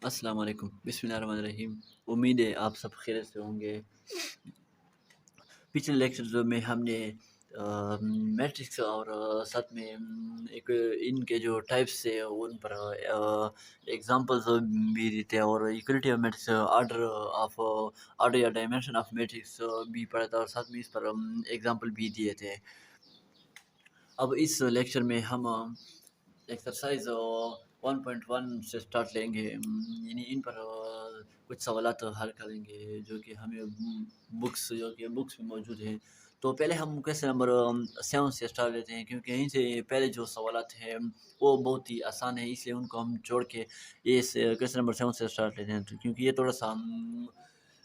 अस्सलाम वालेकुम, बिस्मिल्लाहिर्रहमानिर्रहीम। उम्मीद है आप सब खैरियत से होंगे। पिछले लेक्चर में हमने मैट्रिक्स और साथ में एक इनके जो टाइप्स है उन पर एग्जांपल्स भी देते हैं और इक्वलिटी ऑफ मैट्रिक्स, ऑर्डर या डायमेंशन ऑफ मैट्रिक्स भी पढ़ा था और साथ में इस पर एग्जांपल भी दिए थे। अब इस लेक्चर में हम एक्सरसाइज 1.1 से स्टार्ट लेंगे। यानी इन पर कुछ सवालात हल करेंगे जो कि हमें बुक्स में मौजूद हैं। तो पहले हम क्वेश्चन नंबर 7 से स्टार्ट लेते हैं, क्योंकि यहीं से पहले जो सवालात हैं वो बहुत ही आसान है, इसलिए उनको हम छोड़ के ये क्वेश्चन नंबर 7 से स्टार्ट लेते हैं। तो क्योंकि ये थोड़ा सा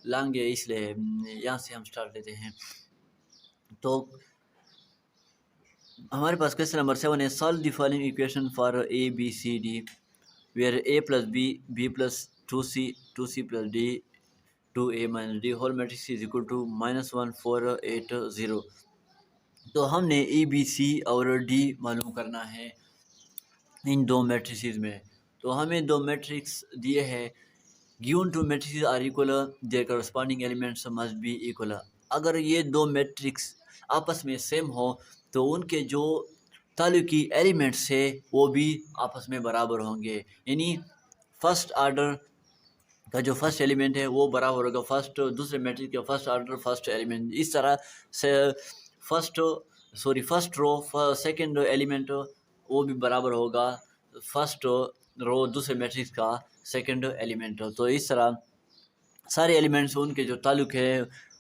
लॉन्ग है, इसलिए यहाँ से हम स्टार्ट लेते हैं। तो हमारे पास क्वेश्चन नंबर 7 है, solve the following equation for A B C D where a plus b plus 2c plus d 2a minus d whole matrix is equal to -1 4 8 0। तो हमने ए बी सी और डी मालूम करना है इन दो मैट्रिसेस में। तो हमें दो मैट्रिक्स दिए हैं, given two matrices are equal, their corresponding elements must be equal. अगर ये दो मैट्रिक्स आपस में सेम हो तो उनके जो ताल्लुकी एलिमेंट्स है वो भी आपस में बराबर होंगे। यानी फर्स्ट आर्डर का जो फर्स्ट एलिमेंट है वो बराबर होगा दूसरे मैट्रिक्स के फर्स्ट आर्डर फर्स्ट एलिमेंट। इस तरह से फर्स्ट रो सेकंड एलिमेंट वो भी बराबर होगा फर्स्ट रो दूसरे मैट्रिक्स का सेकंड एलिमेंट। तो इस तरह सारे एलिमेंट्स उनके जो ताल्लुक है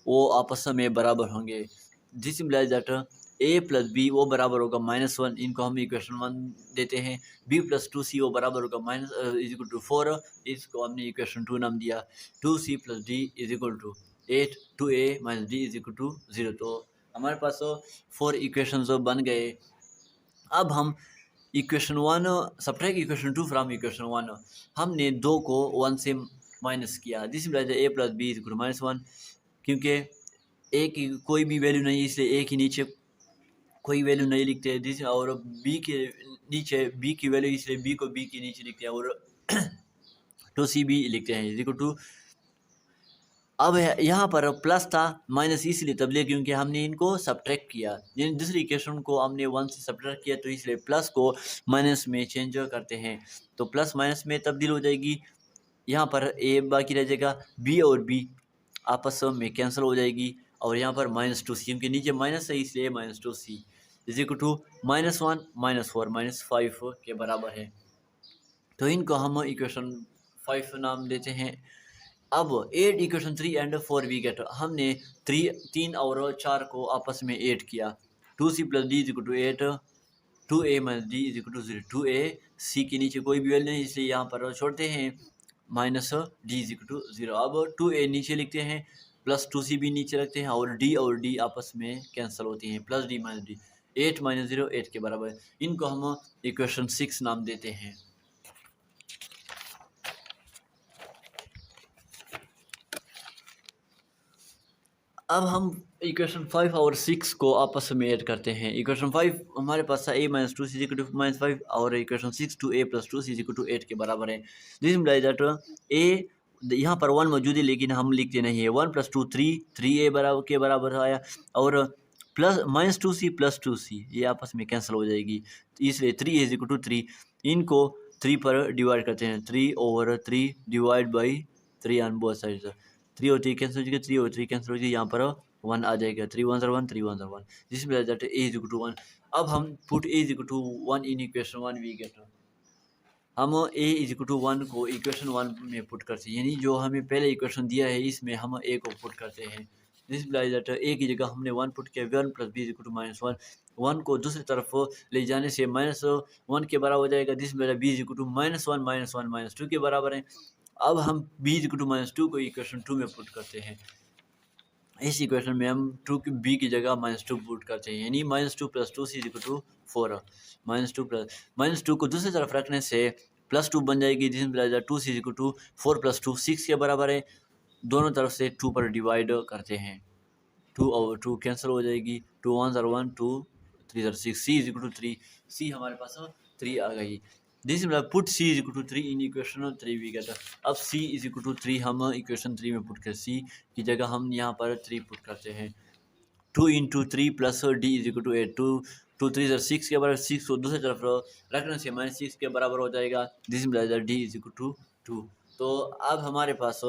वो आपस में बराबर होंगे। This implies that A plus B वो बराबर होगा -1, इनको हम इक्वेशन 1 देते हैं। बी प्लस 2c वो बराबर होगा माइनस इज इक्वल टू 4, इसको हमने इक्वेशन 2 नाम दिया। 2c plus D is equal to 8, 2a minus D is equal to 0। तो हमारे पास 4 इक्वेशन बन गए। अब हम equation 1 subtract equation 2 from equation 1, हमने 2 को 1 से माइनस किया। This implies A plus B is equal to -1, क्योंकि ए की कोई भी वैल्यू नहीं, इसलिए ए के नीचे कोई वैल्यू नहीं लिखते दिस, और बी के नीचे बी की वैल्यू, इसलिए बी को बी के नीचे लिखते हैं और टू सी बी लिखते हैं इक्वल टू। अब यहाँ पर प्लस था, माइनस इसलिए तब लिया क्योंकि हमने इनको सब्ट्रैक्ट किया। यानी दूसरी इक्वेशन को हमने 1 से सब्ट्रैक्ट किया, तो इसलिए प्लस को माइनस में चेंज करते हैं। तो प्लस माइनस में तब्दील हो जाएगी। यहाँ पर ए बाकी रह जाएगा, बी और बी आपस में कैंसिल हो जाएगी, और यहाँ पर -2c, क्योंकि नीचे माइनस है इसलिए -2c इज इक्वल टू -1 -4 -5 के बराबर है। तो इनको हम इक्वेशन 5 नाम देते हैं। अब 8 इक्वेशन 3 एंड 4 वी गेट, हमने 3 और 4 को आपस में 8 किया। 2c plus D is equal to 8, 2a minus D is equal to 0। 2a c के नीचे कोई भी वैल्यू नहीं, इसलिए यहाँ पर छोड़ते हैं minus D is equal to 0। अब 2a नीचे लिखते हैं, प्लस 2c भी नीचे रखते हैं, और d आपस में कैंसिल होती हैं, plus D minus D 8 minus 0 8 के बराबर है। इनको हम इक्वेशन 6 नाम देते हैं। अब हम इक्वेशन 5 और 6 को आपस में ऐड करते हैं। इक्वेशन 5 हमारे पास था a minus 2 is equal to -5, और equation 6 2a plus 2 is equal to 8 के बराबर है। दिस इम्प्लाइज दैट a यहाँ पर 1 मौजूद है लेकिन हम लिखते नहीं है। 1 प्लस 2 3a बराबर के बराबर आया, और प्लस -2c प्लस 2c ये आपस में कैंसिल हो जाएगी, इसलिए 3 इज इक्वल टू 3। इनको 3 पर डिवाइड करते हैं, 3/3 divide by 3 on both sides. 3 और 3 कैंसिल हो जाएगा, 3 और 3 कैंसिल हो जाएगा, यहाँ पर 1 आ जाएगा। 3 1 1 3 1 1, जिस में that a is equal to 1। अब हम put a is equal to 1 in equation 1 we get, हम a इज इक्वल टू 1 को इक्वेशन 1 में पुट करते हैं। यानी जो हमें पहले इक्वेशन दिया है इसमें हम a को पुट करते हैं। दिस इम्प्लाइज दैट a की जगह हमने 1 पुट किया, 1 plus b is equal to -1। 1 को दूसरी तरफ ले जाने से -1 के बराबर हो जाएगा। दिस में b इज इक्वल टू -1 -2 के बराबर है। अब हम b इज इक्वल टू -2 को इक्वेशन 2 में पुट करते हैं। इस इक्वेशन में हम 2 की b की जगह -2 पुट करते हैं, यानी -2 प्लस 2 इज इक्वल टू 4। -2 को दूसरी तरफ रखने से +2 बन जाएगी, जिसमें 2 इज इक्वल टू 4 प्लस 2 6 के बराबर है। दोनों तरफ से 2 पर डिवाइड करते हैं, 2 और 2 कैंसिल हो जाएगी, 2 1 1 2 3 6 c is equal to 3। c हमारे पास 3 आ गई। दिस मतलब put C is equal to 3 in equation 3 we get. अब सी इज इक्वल टू 3 हम इक्वेशन 3 में पुट कर, सी की जगह हम यहाँ पर 3 पुट करते हैं। 2 into 3 plus D is equal to 8, 2 3 6 के बराबर, 6 को दूसरी तरफ रखने से -6 के बराबर हो जाएगा। दिस मतलब डी इज इक्वल टू 2। तो अब हमारे पास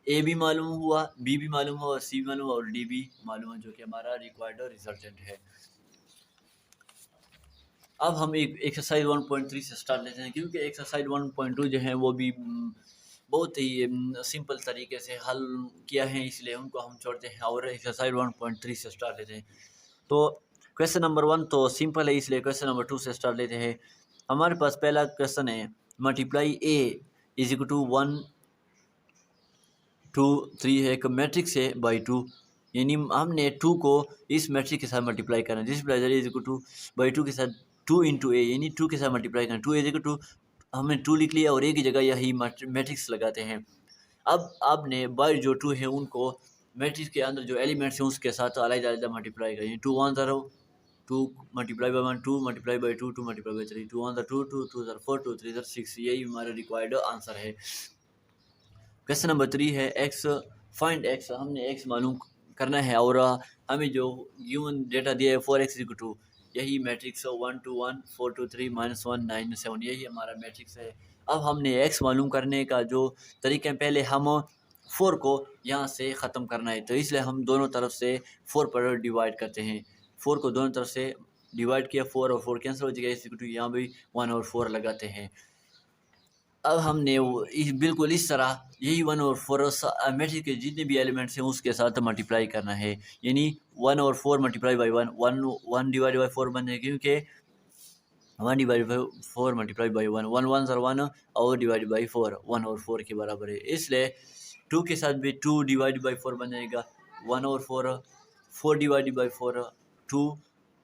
ए भी मालूम हुआ, बी भी मालूम हुआ, और सी भी मालूम हुआ, और डी भी मालूम है, जो कि हमारा रिक्वायर्ड रिजल्टेंट है। अब हम एक एक्सरसाइज 1.3 से स्टार्ट लेते हैं, क्योंकि एक्सरसाइज 1.2 जो है वो भी बहुत ही सिंपल तरीके से हल किया है, इसलिए उनको हम छोड़ते हैं और एक्सरसाइज 1.3 से स्टार्ट लेते हैं। तो क्वेश्चन नंबर 1 तो सिंपल है, इसलिए क्वेश्चन नंबर 2 से स्टार्ट लेते हैं। हमारे पास पहला क्वेश्चन है, multiply A is equal to 1 2 3 है, एक मैट्रिक्स है बाई 2, यानी हमने 2 को इस मैट्रिक्स के साथ मल्टीप्लाई करना है। This pleasure is equal two by 2 के साथ 2 इंटू ए, यानी 2 के साथ मल्टीप्लाई करना। 2 इज इक्वल टू हमने 2 लिख लिया और ए की जगह यही मैट्रिक्स लगाते हैं। अब आपने बाई जो 2 है उनको मैट्रिक्स के अंदर जो एलिमेंट्स हैं उसके साथ अलग-अलग मल्टीप्लाई करें। 2 1 0 2 multiply by 1 2 multiply by 2 2 multiply by 3 2 1 2 2 2 4 2 3 6, यही हमारा रिक्वायर्ड आंसर है। क्वेश्चन नंबर 3 है एक्स, फाइंड एक्स। हमने एक्स मालूम करना है और हमें जो गिवन डेटा दिया है 4x इक्वल टू यही मैट्रिक्स 1 2 1 4 2 3 -1 9 7, यही हमारा मैट्रिक्स है। अब हमने x मालूम करने का जो तरीका है, पहले हम 4 को यहाँ से ख़त्म करना है, तो इसलिए हम दोनों तरफ से 4 पर डिवाइड करते हैं। 4 को दोनों तरफ से डिवाइड किया, 4 और 4 कैंसिल हो जाएगा, इक्वल टू यहाँ भी 1 और 4 लगाते हैं। अब हमने बिल्कुल इस तरह यही 1 और 4 मैट्रिक्स के जितने भी एलिमेंट्स हैं उसके साथ मल्टीप्लाई करना है, यानी 1 और 4 मल्टीप्लाई बाई 1 1 डिवाइड बाई 4 बन जाएगा, क्योंकि 1 divide by 4 multiply by 1 1 1 sir 1 और डिवाइड बाई 4 1 और 4 के बराबर है, इसलिए 2 के साथ भी 2 डिवाइड बाई 4 बन जाएगा। 1 और 4 divide by 4 2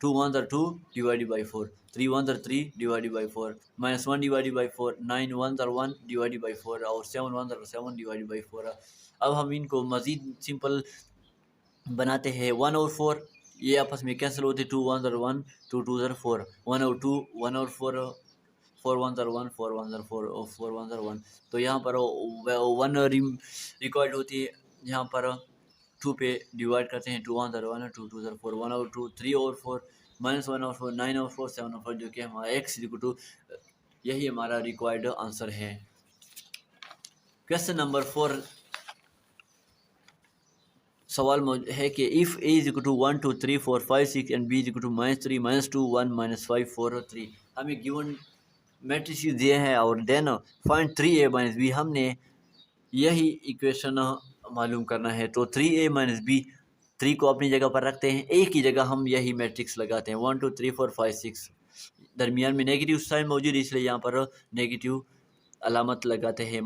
2 1 sir 2 divide by 4 3 1 sir 3 divide by 4 -1 divide by 4 9 1 sir 1 divide by 4 और 7 1 सर 7 डिवाइड बाई 4। अब हम इनको मज़ीद सिंपल बनाते हैं। 1 और 4 ये आपस में कैंसिल होते, 2 1 सर 1 2 2 सर 4 1 और 2 1 और 4 4 1 सर 1 4 1 सर 4 और 4 1 सर 1, तो यहाँ पर 1 रिकॉर्ड होती है, यहाँ पर 2 पे डिवाइड करते हैं। 2 1 सर 1 2 2 सर 4 1 और 2 3 और 4 -1 और 4 9 और 4 7 और 4, जो कि हमारा x इक्वल टू यही हमारा रिक्वायर्ड आंसर है। क्वेश्चन नंबर 4 सवाल है कि if A is equal to 1 2 3 4 5 6 and B is equal to -3 -2 1 -5 4 3, हमें गिवन मैट्रिक्स दिए हैं और देन फाइंड 3a - b, हमने यही इक्वेशन मालूम करना है। तो 3a - b, 3 को अपनी जगह पर रखते हैं, a की जगह हम यही मैट्रिक्स लगाते हैं 1 2 3 4 5 6, दरमियान में नेगेटिव साइन मौजूद है इसलिए यहाँ पर नेगेटिव अलामत लगाते हैं।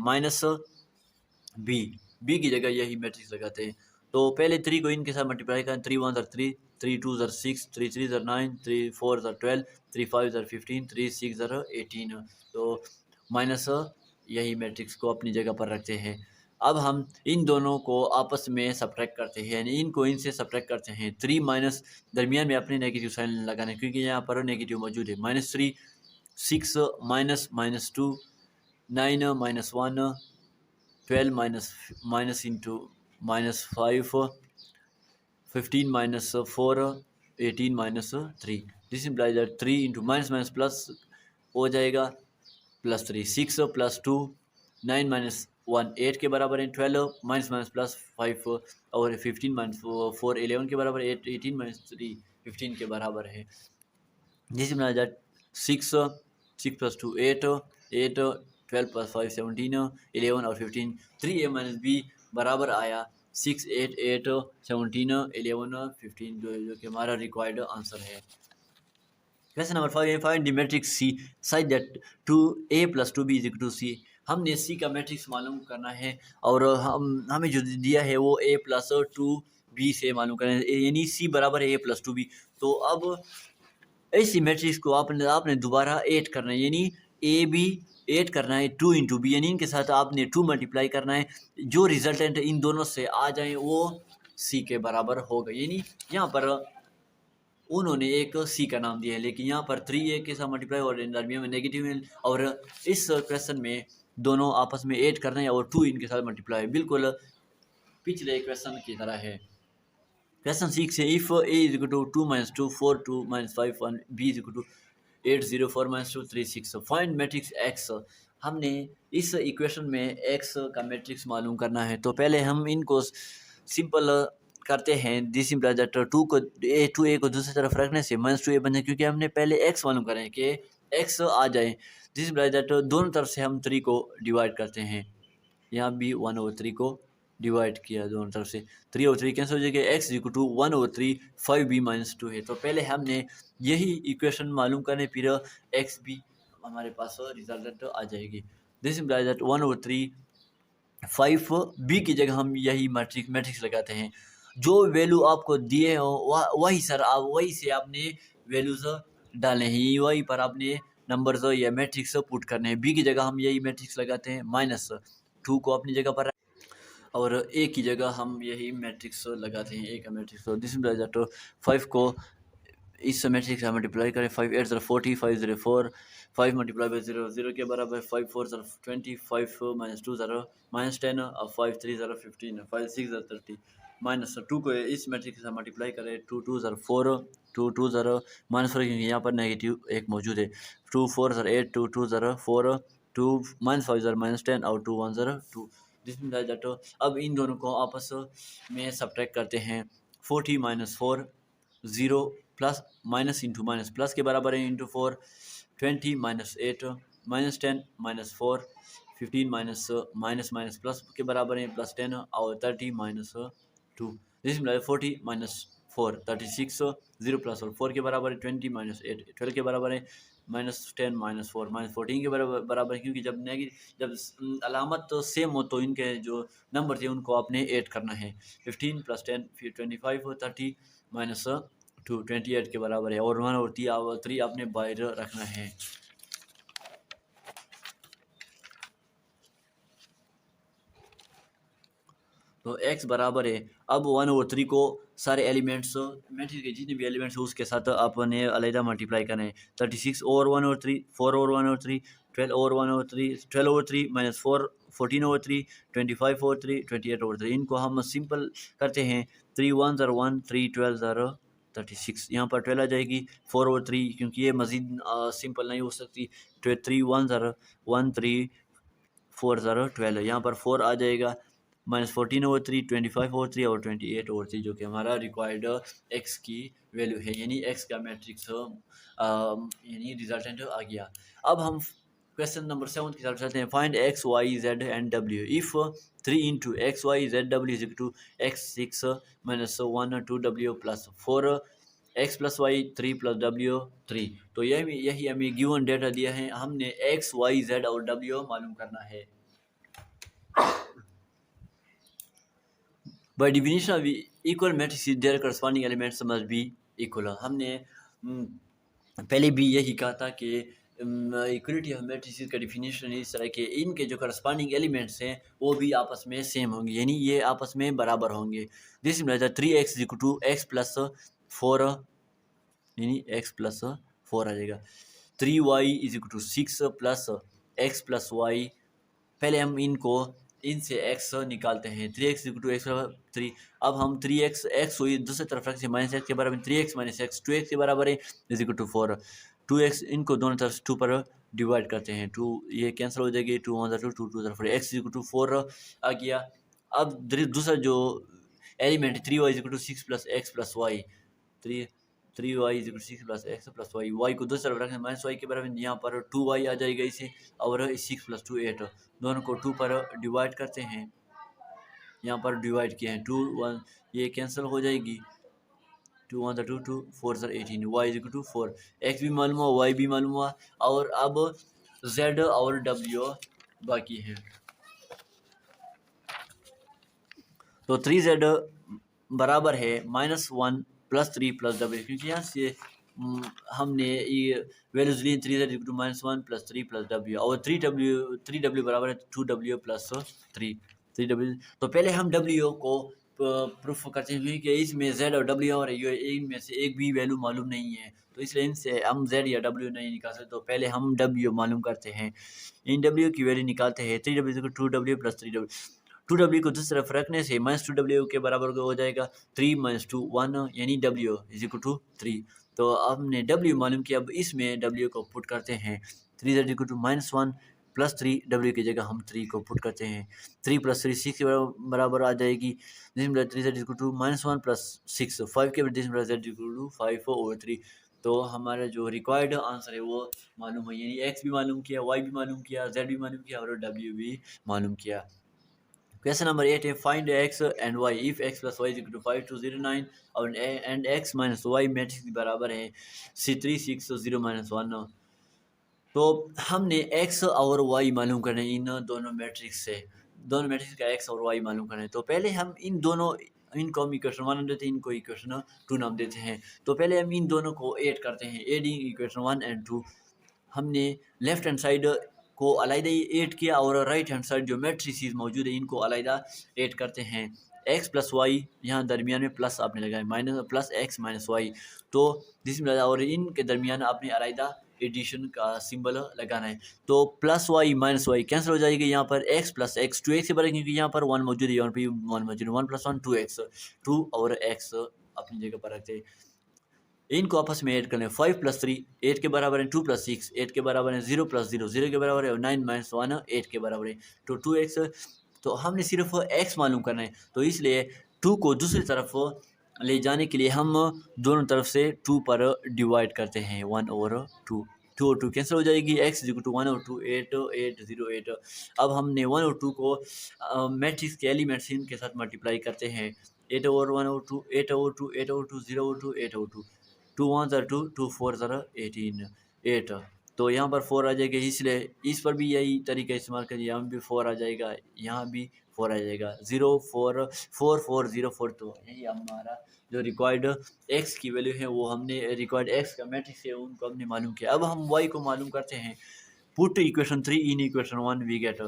-b की जगह यही मैट्रिक्स लगाते हैं। तो पहले 3 को इनके साथ मल्टीप्लाई करें, 3 1 3 3 2 6 3 3 9 3 4 12 3 5 15 3 6 18, तो माइनस यही मैट्रिक्स को अपनी जगह पर रखते हैं। अब हम इन दोनों को आपस में सब्ट्रैक्ट करते हैं, यानी इनको इनसे सब्ट्रैक्ट करते हैं। 3 माइनस दरमियान में अपने नेगेटिव साइन लगाने, क्योंकि यहाँ पर नेगेटिव मौजूद है। -3 6 -2 9 -1 12 minus into -5 15 -4 18 -3, this implies that 3 into minus plus हो जाएगा +3 6 + 2 9 - 1 8 के बराबर है, 12 माइनस प्लस 5 और 15 - 4 11 के बराबर, 18 - 3 15 के बराबर है। जिस में 6 + 2 8 8 12 + 5 17 11 और 15, 3a - b बराबर आया 6 8 8 17 11 15, जो कि हमारा रिक्वायर्ड आंसर है। Question number 5, find the matrix C such that 2a + 2b = C। हमने C का मैट्रिक्स मालूम करना है और हमें जो दिया है वो a + 2b से मालूम करना है, यानी C बराबर है a + 2b। तो अब इसी मैट्रिक्स को आपने दोबारा ऐड करना है, यानी ए बी ऐड करना है 2 इंटू बी, यानी इनके साथ आपने 2 मल्टीप्लाई करना है, जो रिजल्टेंट इन दोनों से आ जाए वो C के बराबर होगा। यानी यहाँ पर उन्होंने एक सी का नाम दिया है, लेकिन यहाँ पर 3a के साथ मल्टीप्लाई और दरमियान में नेगेटिव है, और इस क्वेश्चन में दोनों आपस में ऐड कर रहे हैं और 2 इनके साथ मल्टीप्लाई, बिल्कुल पिछले क्वेश्चन की तरह है। क्वेश्चन 6 है, if a is equal to 2 - 2 4 2 - 5 1 b is equal to 8 0 4 - 2 3 6 find matrix x। हमने इस इक्वेशन में x का मैट्रिक्स मालूम करना है, तो पहले हम इनको सिंपल करते हैं। दिस इम्प्लाइज दैट 2a को दूसरी तरफ रखने से -2a बन जाए, क्योंकि हमने पहले x मालूम करें कि x आ जाए। दिस इम्प्लाइज दैट दोनों तरफ से हम 3 को डिवाइड करते हैं, यहाँ भी 1/3 को डिवाइड किया दोनों तरफ से, 3/3 कैंसिल हो जाएगा, x इक्वल टू 1/3 5b - 2 है। तो पहले हमने यही इक्वेशन मालूम करने, फिर x भी हमारे पास रिजल्ट आ जाएगी। दिस इम्प्लाइज दैट 1/3 5b की जगह हम यही मैट्रिक्स लगाते हैं। जो वैल्यू आपको दिए हो वही सर आप वही से आपने वैल्यूज डालने हैं, वही पर आपने नंबर्स या मैट्रिक्स पुट करने हैं। b की जगह हम यही मैट्रिक्स लगाते हैं, -2 को अपनी जगह पर और a की जगह हम यही मैट्रिक्स लगाते हैं, a का मैट्रिक्स। तो दिस इम्प्लाइज दैट 5 को इस मैट्रिक्स से मल्टीप्लाई करें, 5 8 0 40 5 0 4 5 मल्टीप्लाई बाई 0 0 के बराबर, 5 4 0 20 5 -2 0 -10 और 5 3 0 15 5 6 0 30 -2 को इस मैट्रिक्स से मल्टीप्लाई करें, 2 2 0 4 2 2 0 -4 क्योंकि यहाँ पर नेगेटिव एक मौजूद है, 2 4 0 8 2 2 0 4 2 -5 0 -10 और 2 1 0 2। जिसमें दैट अब इन दोनों को आपस में सब्ट्रैक्ट करते हैं, 40 - 4 0 plus minus into minus plus के बराबर है, इंटू 4 20 - 8 -10 - 4 15 माइनस माइनस प्लस के बराबर है, +10 और 30 - 2। जिसमें 40 - 4 36 0 प्लस और 4 के बराबर है, 20 - 8 12 के बराबर है, -10 - 4 -14 के बराबर है, क्योंकि जब अलामत तो सेम हो तो इनके जो नंबर थे उनको आपने ऐड करना है। 15 + 10 फिर 25 30 -2 28 के बराबर है, और 1 और 3 आपने बाहर रखना है। तो x बराबर है, अब 1 और 3 को सारे एलिमेंट्स मैट्रिक्स के जितने भी एलिमेंट्स हैं उसके साथ आपने अलग मल्टीप्लाई करना है। 36 और 1 और 3 4 और 1 और 3 12 और 1 और 3 12 और 3 -4 14 और 3 25 और 3 28 और 3। इनको हम सिंपल करते हैं, 3 1 0 1 3 12 0 36, यहाँ पर 12 आ जाएगी, 4 और 3 क्योंकि ये मज़ीद सिंपल नहीं हो सकती, 3 1 0 1 3 4 0 12, यहाँ पर 4 आ जाएगा, -14 और 3 25 और 3 और 28 और 3, जो कि हमारा रिक्वायर्ड x की वैल्यू है, यानी x का मैट्रिक्स यानी रिजल्टेंट आ गया। अब हम क्वेश्चन नंबर 7 की तरफ चलते हैं। Find x y z and w if 3 into X Y Z W is to x 6 -1 2w + 4 x + y 3 + w 3। तो यही हमें गिवन डेटा दिया है, हमने x y z और w मालूम करना है। By definition of equal matrices, their corresponding elements must be equal। हमने पहले भी यही कहा था कि इक्वलिटी ऑफ मैट्रिसेस का डिफिनीशन इस तरह के इनके जो करस्पॉन्डिंग एलिमेंट्स हैं वो भी आपस में सेम होंगे, यानी ये आपस में बराबर होंगे। दिस मीन्स 3x = x + 4, यानी x + 4 आ जाएगा। 3y = 6 + x + y। पहले हम इनसे x निकालते हैं, 3x = x 3। अब हम 3x x हुई दूसरी तरफ रखते हैं, -x के बराबर 3x - x 2x के बराबर है, = 4। 2x इनको दोनों तरफ 2 पर डिवाइड करते हैं, 2 ये कैंसिल हो जाएगी, 2 1 2 2 2 4 x = 4 आ गया। अब दूसरा जो element 3y = 6 + x + y, 3y = 6 + x + y, y को दूसरी तरफ रखें, -y के बराबर, यहाँ पर 2y आ जाएगा इसे, और 6 + 2 8, दोनों को 2 पर डिवाइड करते हैं, यहाँ पर डिवाइड किए हैं, 2 1 ये कैंसिल हो जाएगी, 2 1 2 2 4 18, y = 4। x भी मालूम हुआ, y भी मालूम हुआ, और अब z और w बाकी है। तो 3z बराबर है -1 + 3 + w, क्योंकि यहाँ से हमने ये वैल्यूज ली, 3z = -1 + 3 + w, और 3w बराबर है 2w + 3 3w। तो पहले हम w को प्रूफ करते हैं कि इसमें Z और W और इनमें से एक भी वैल्यू मालूम नहीं है, तो इसलिए इनसे हम Z या W नहीं निकाल सकते। तो पहले हम W मालूम करते हैं, इन W की वैल्यू निकालते हैं। 3W 2W plus 3W, 2W को दूसरी तरफ रखने से -2W के बराबर हो जाएगा 3 - 2 1, यानी W = 3। तो हमने W मालूम किया, अब इसमें W को पुट करते हैं। 3Z = -1 प्लस 3W की जगह हम 3 को पुट करते हैं। 3 + 3 6 के बराबर आ जाएगी, जिसमें 3Z = -1 प्लस 6 5 के जिसमें Z = 5/3। तो हमारा जो रिक्वायर्ड आंसर है वो मालूम है, यानी X भी मालूम किया, Y भी मालूम किया, Z भी मालूम किया और W भी मालूम किया। क्वेश्चन नंबर 8 है, find X and Y if X + Y = 5 2 0 9 और एंड X - Y मैट्रिक्स के बराबर है C3 6 0 - 1। तो हमने X और Y मालूम करना है इन दोनों मैट्रिक्स से, दोनों मैट्रिक्स का X और Y मालूम करना है। तो पहले हम इनको हम इक्वेशन 1 नाम देते हैं, इनको इक्वेशन 2 नाम देते हैं। तो पहले हम इन दोनों को ऐड करते हैं, एडिंग इक्वेशन 1 एंड 2। हमने लेफ्ट हैंड साइड को अलग ऐड किया और राइट हैंड साइड जो मैट्रिसेस मौजूद है इनको अलग ऐड करते हैं। X + Y यहाँ दरमियान में प्लस आपने लगाया, माइनस प्लस X - Y, तो जिसमें और इनके दरमियान आपने अलग एडिशन का सिंबल लगाना है। तो +Y - Y कैंसिल हो जाएगी, यहाँ पर X + X 2X से बढ़ेगी क्योंकि यहाँ पर 1 मौजूद है, यहाँ पर 1 मौजूद है, 1 + 1 2X, 2 और X अपनी जगह पर रखते हैं। इनको आपस में ऐड कर लें, 5 + 3 8 के बराबर है, 2 + 6 8 के बराबर है, 0 + 0 0 के बराबर है और 9 - 1 8 के बराबर है, तो 2X। तो हमने सिर्फ X मालूम करना है, तो इसलिए 2 को दूसरी तरफ ले जाने के लिए हम दोनों तरफ से 2 पर डिवाइड करते हैं, 1 और 2, 2 और 2 कैंसिल हो जाएगी। X = 1 और 2 8 8 0 8। अब हमने 1 और 2 को मैट्रिक्स के एलिमेंट्स इनके साथ मल्टीप्लाई करते हैं, 8 और 1 और 2 8 और 2 8 और 2 0 और 2 8 और 2, 2 1 2 2 4 18 8। तो यहाँ पर 4 आ जाएगा, इसलिए इस पर भी यही तरीका इस्तेमाल करिए, यहाँ भी 4 आ जाएगा, यहाँ भी 4 आ जाएगा, 0 4 4 4 0 4। तो यही हमारा जो रिक्वायर्ड X की वैल्यू है वो हमने रिक्वायर्ड X का मैट्रिक्स है उनको हमने मालूम किया। अब हम Y को मालूम करते हैं, put equation 3 in equation 1 we get,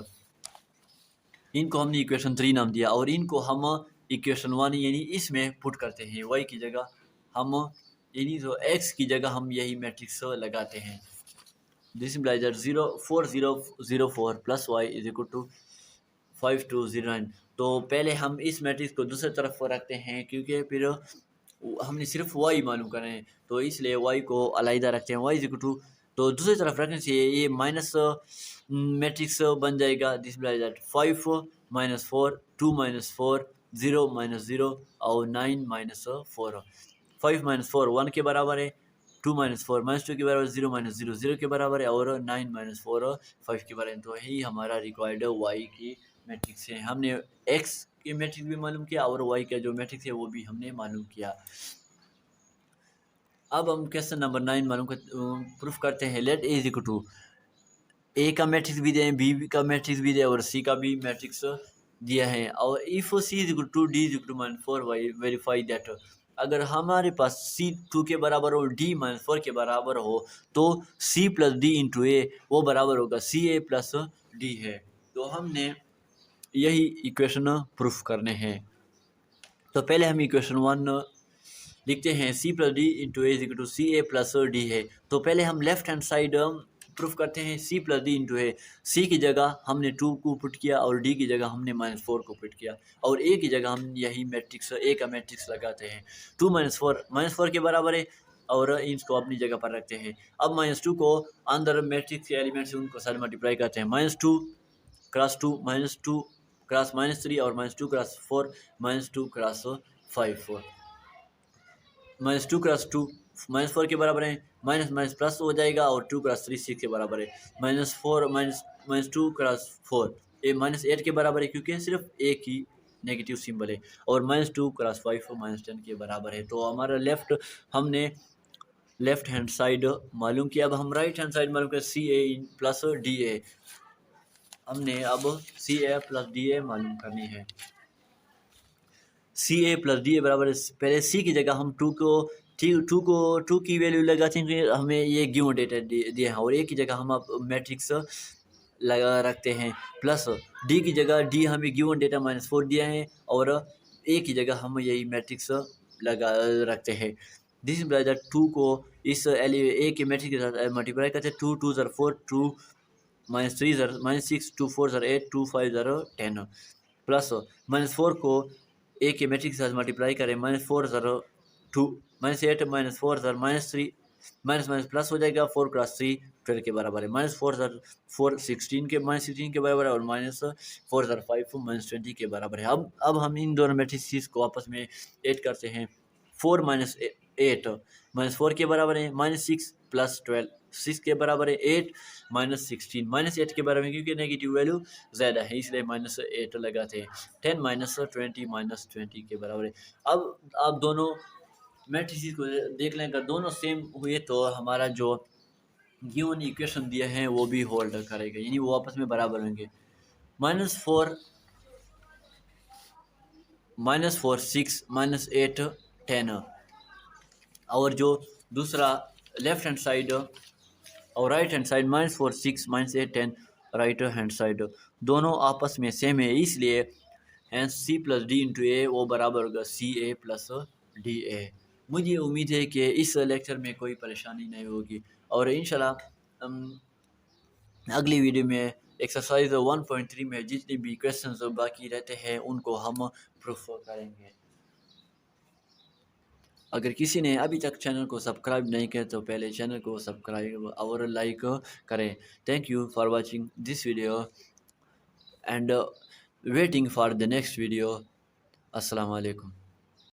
इनको हमने इक्वेशन 3 नाम दिया और इनको हम इक्वेशन 1 यानी इसमें पुट करते हैं। Y की जगह हम यानी जो X की जगह हम यही मैट्रिक्स लगाते हैं। This implies that 0 4 0 0 4 plus Y = 5 2 0 9। तो पहले हम इस मैट्रिक्स को दूसरी तरफ रखते हैं क्योंकि फिर हमने सिर्फ Y मालूम करना है, तो इसलिए Y को अलग रखते हैं। Y = तो दूसरी तरफ रखने से ये माइनस मैट्रिक्स बन जाएगा। दिस इम्प्लाइज दैट 5 - 4 2 - 4 0 - 0 और 9 - 4। 5 - 4 1 के बराबर है, 2 - 4 -2 के बराबर, 0 - 0 0 के बराबर है और 9 - 4 5 के बराबर है। तो यही हमारा रिक्वायर्ड Y की मैट्रिक्स है। हमने X की मैट्रिक्स भी मालूम किया और Y का जो मैट्रिक्स है वो भी हमने मालूम किया। अब हम क्वेश्चन नंबर 9 मालूम कर प्रूफ करते हैं। लेट A = A का मैट्रिक्स भी दें, B का मैट्रिक्स भी दें और C का भी मैट्रिक्स दिया है। और if C = D = -4 verify that, अगर हमारे पास C 2 के बराबर और D -4 के बराबर हो तो C + D × A वो बराबर होगा CA + D है। तो हमने यही इक्वेशन प्रूफ करने हैं। तो पहले हम इक्वेशन 1 लिखते हैं, C + D × A = CA + D है। तो पहले हम लेफ्ट हैंड साइड प्रूफ करते हैं, C + D × A। C की जगह हमने 2 को पुट किया और D की जगह हमने -4 को पुट किया और A की जगह हम यही मैट्रिक्स A का मैट्रिक्स लगाते हैं। 2 - 4 के बराबर है और इसको अपनी जगह पर रखते हैं। अब -2 को अंदर मैट्रिक्स के एलिमेंट से उनको साथ मल्टीप्लाई करते हैं। -2 × 2 -2 × -3 और -2 × 4 -2 × 5 -2 × 2 -4 के बराबर है, माइनस माइनस प्लस हो जाएगा और 2 × 3 6 के बराबर है। -4 -2 × 4 ये -8 के बराबर है क्योंकि सिर्फ एक ही नेगेटिव सिंबल है और -2 × 5 -10 के बराबर है। तो हमारा हमने लेफ्ट हैंड साइड मालूम किया। अब हम राइट हैंड साइड मालूम किया, CA + DA। हमने अब CA + DA मालूम करनी है। CA + DA बराबर है, पहले C की जगह हम 2 की वैल्यू लगाते हैं क्योंकि हमें ये गिवन डेटा दिया है और A की जगह हम अब मैट्रिक्स लगा रखते हैं। प्लस D की जगह D हमें गिवन डेटा -4 दिया है और एक ही जगह हम यही मैट्रिक्स लगा रखते हैं। दिस इम्प्लाइज दैट टू को इस ए के मैट्रिक्स के साथ मल्टीप्लाई करते हैं। 2 2 ज़र 4, 2 माइनस 3 ज़र माइनस 6, 2 4 ज़र 8, 2 5 ज़र 10 प्लस माइनस 4 को ए के मैट्रिक्स के साथ मल्टीप्लाई करें। माइनस 4 ज़र 2 माइनस 8 माइनस 4 ज़र माइनस 3 माइनस माइनस प्लस हो जाएगा। 4 क्रॉस 3 12 के बराबर है। माइनस 4 ज़र 4 16 के माइनस 16 के बराबर है और माइनस 4 ज़र 5 माइनस 20 के बराबर है। अब हम इन दोनों मैट्रिक्स को आपस में ऐड करते हैं। 4 माइनस 8 माइनस 4 के बराबर है। माइनस 6 प्लस 12 6 के बराबर है। 8 माइनस 16 माइनस 8 के बराबर है, क्योंकि नेगेटिव वैल्यू ज़्यादा है इसलिए माइनस 8 लगाते हैं। 10 माइनस 20 माइनस 20 के बराबर है। अब आप दोनों मैट्रिक्स को देख लें, अगर दोनों सेम हुए तो हमारा जो गिवन इक्वेशन दिए हैं वो भी होल्ड करेगा, यानी वो आपस में बराबर होंगे। माइनस फोर 6 माइनस 8 10 और जो दूसरा लेफ्ट हैंड साइड और right hand side minus 4 6 minus 8 10 right hand side दोनों आपस में सेम है, इसलिए hence c plus d into a वो बराबर होगा सी ए प्लस डी ए। मुझे उम्मीद है कि इस लेक्चर में कोई परेशानी नहीं होगी और इंशाल्लाह अगली वीडियो में एक्सरसाइज 1.3 में जितने भी क्वेश्चंस बाकी रहते हैं उनको हम प्रूफ करेंगे। अगर किसी ने अभी तक चैनल को सब्सक्राइब नहीं किया तो पहले चैनल को सब्सक्राइब और लाइक करें। Thank you for watching this video and waiting for the next video. अस्सलाम वालेकुम।